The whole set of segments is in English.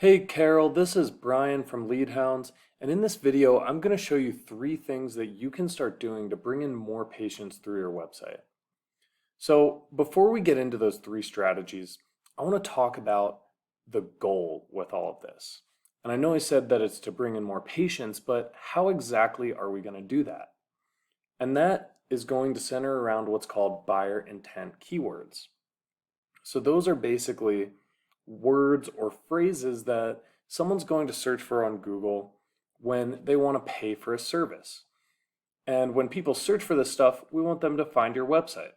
Hey Carol, this is Brian from Leadhounds, and in this video I'm going to show you 3 things that you can start doing to bring in more patients through your website. So before we get into those 3 strategies, I want to talk about the goal with all of this. And I know I said that it's to bring in more patients, but how exactly are we going to do that? And that is going to center around what's called buyer intent keywords. So those are basically words or phrases that someone's going to search for on Google when they want to pay for a service. And when people search for this stuff, we want them to find your website.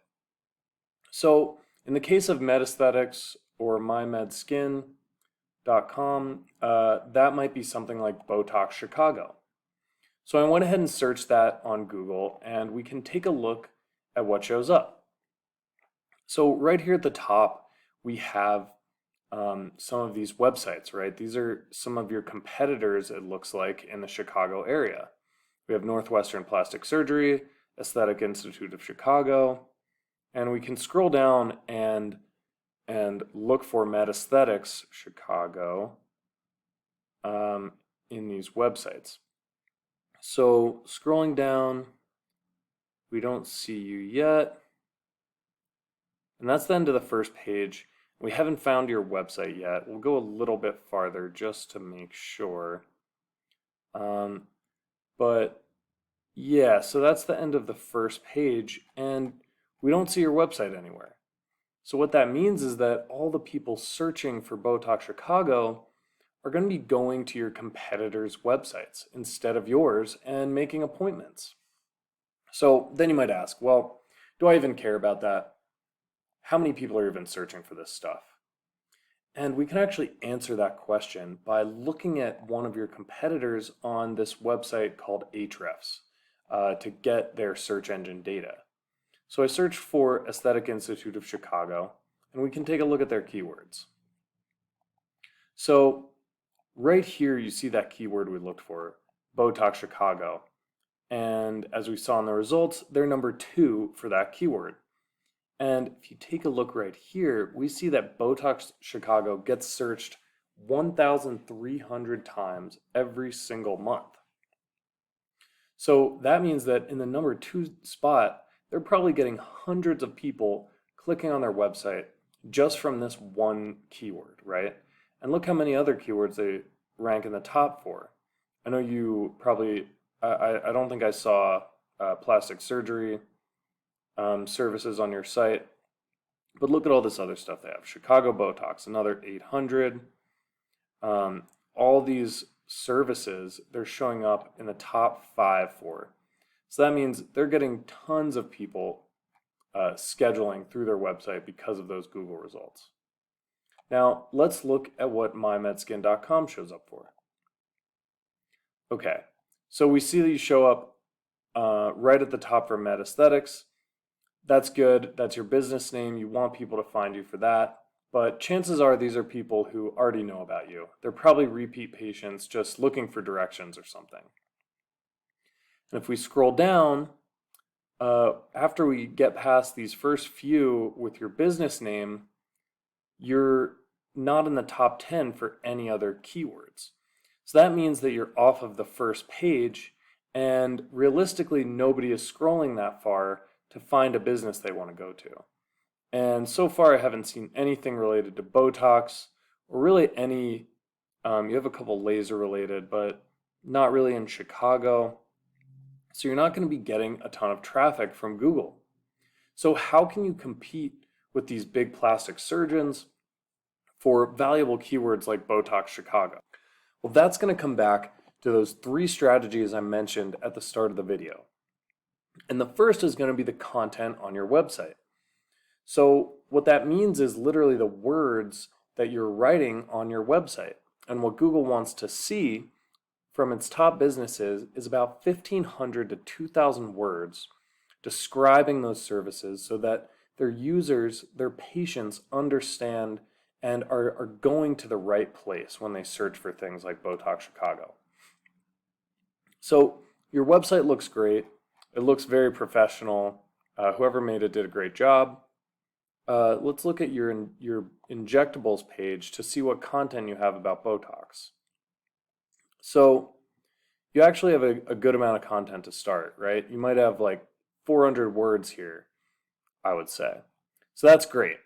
So in the case of MedAesthetics or mymedskin.com, that might be something like Botox Chicago. So I went ahead and searched that on Google, and we can take a look at what shows up. So right here at the top, we have some of these websites, right? These are some of your competitors, it looks like, in the Chicago area. We have Northwestern Plastic Surgery, Aesthetic Institute of Chicago, and we can scroll down and look for MedAesthetics Chicago in these websites. So scrolling down, we don't see you yet. And that's the end of the first page. We haven't found your website yet. We'll go a little bit farther just to make sure. But yeah, so that's the end of the first page, and we don't see your website anywhere. So what that means is that all the people searching for Botox Chicago are going to be going to your competitors' websites instead of yours and making appointments. So then you might ask, well, do I even care about that? How many people are even searching for this stuff? And we can actually answer that question by looking at one of your competitors on this website called Ahrefs to get their search engine data. So I searched for Aesthetic Institute of Chicago, and we can take a look at their keywords. So right here you see that keyword we looked for, Botox Chicago. And as we saw in the results, they're number 2 for that keyword. And if you take a look right here, we see that Botox Chicago gets searched 1,300 times every single month. So that means that in the number 2 spot, they're probably getting hundreds of people clicking on their website just from this one keyword, right? And look how many other keywords they rank in the top for. I know you probably, I don't think I saw plastic surgery services on your site, but look at all this other stuff they have. Chicago Botox, another 800. All these services, they're showing up in the top 5 for. So that means they're getting tons of people scheduling through their website because of those Google results. Now, let's look at what mymedskin.com shows up for. Okay, so we see that you show up right at the top for MedAesthetics. That's good. That's your business name. You want people to find you for that. But chances are these are people who already know about you. They're probably repeat patients just looking for directions or something. And if we scroll down, after we get past these first few with your business name, you're not in the top 10 for any other keywords. So that means that you're off of the first page, and realistically, nobody is scrolling that far to find a business they want to go to. And so far, I haven't seen anything related to Botox or really any, you have a couple laser related, but not really in Chicago. So you're not going to be getting a ton of traffic from Google. So how can you compete with these big plastic surgeons for valuable keywords like Botox Chicago? Well, that's going to come back to those 3 strategies I mentioned at the start of the video. And the first is going to be the content on your website. So what that means is literally the words that you're writing on your website. And what Google wants to see from its top businesses is about 1,500 to 2,000 words describing those services so that their users, their patients understand and are going to the right place when they search for things like Botox Chicago. So your website looks great. It looks very professional. Whoever made it did a great job. let's look at your injectables page to see what content you have about Botox. So you actually have a good amount of content to start, right? You might have like 400 words here, I would say. So that's great.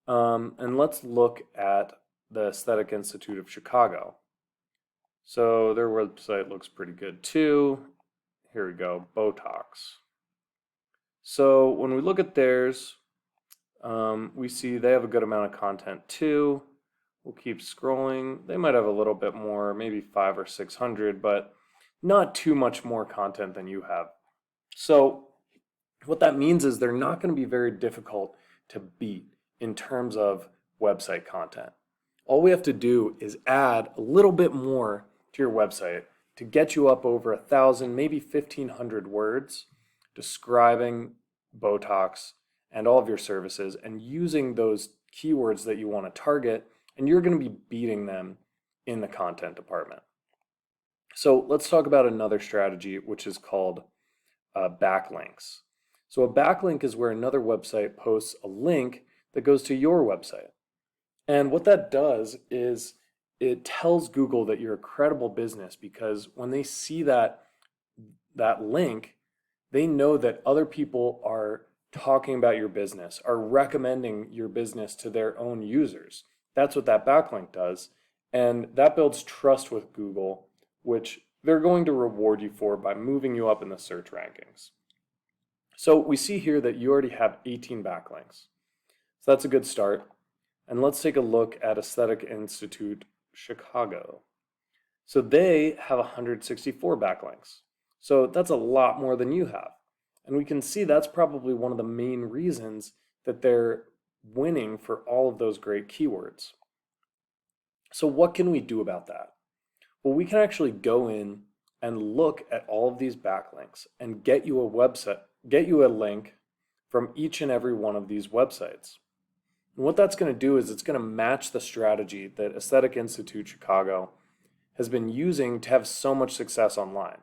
And let's look at the Aesthetic Institute of Chicago. So their website looks pretty good too. Here we go, Botox. So when we look at theirs, we see they have a good amount of content too. We'll keep scrolling. They might have a little bit more, maybe 500 or 600, but not too much more content than you have. So what that means is they're not going to be very difficult to beat in terms of website content. All we have to do is add a little bit more to your website to get you up over 1,000, maybe 1,500 words describing Botox and all of your services and using those keywords that you want to target, and you're going to be beating them in the content department. So let's talk about another strategy, which is called backlinks. So a backlink is where another website posts a link that goes to your website. And what that does is it tells Google that you're a credible business, because when they see that link, they know that other people are talking about your business, are recommending your business to their own users. That's what that backlink does. And that builds trust with Google, which they're going to reward you for by moving you up in the search rankings. So we see here that you already have 18 backlinks. So that's a good start. And let's take a look at Aesthetic Institute Chicago. So they have 164 backlinks. So that's a lot more than you have. And we can see that's probably one of the main reasons that they're winning for all of those great keywords. So what can we do about that? Well, we can actually go in and look at all of these backlinks and get you a link from each and every one of these websites. And what that's going to do is it's going to match the strategy that Aesthetic Institute Chicago has been using to have so much success online.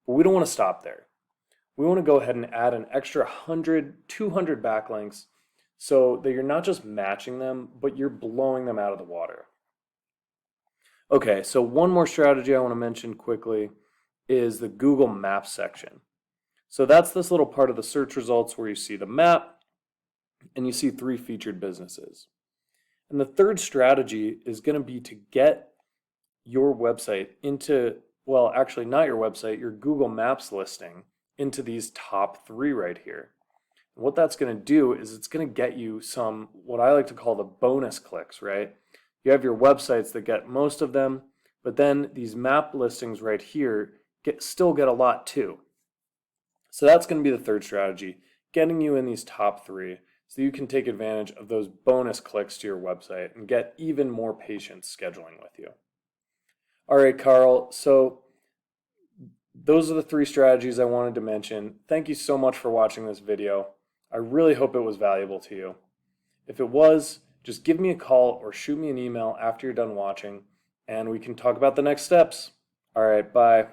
But we don't want to stop there. We want to go ahead and add an extra 100, 200 backlinks so that you're not just matching them, but you're blowing them out of the water. Okay, so one more strategy I want to mention quickly is the Google Maps section. So that's this little part of the search results where you see the map and you see 3 featured businesses. And the third strategy is going to be to get your website into, well, actually not your website, your Google Maps listing into these top 3 right here. And what that's going to do is it's going to get you some, what I like to call the bonus clicks, right? You have your websites that get most of them, but then these map listings right here still get a lot too. So that's going to be the third strategy, getting you in these top 3 so you can take advantage of those bonus clicks to your website and get even more patients scheduling with you. All right, Carl, so those are the 3 strategies I wanted to mention. Thank you so much for watching this video. I really hope it was valuable to you. If it was, just give me a call or shoot me an email after you're done watching, and we can talk about the next steps. All right, bye.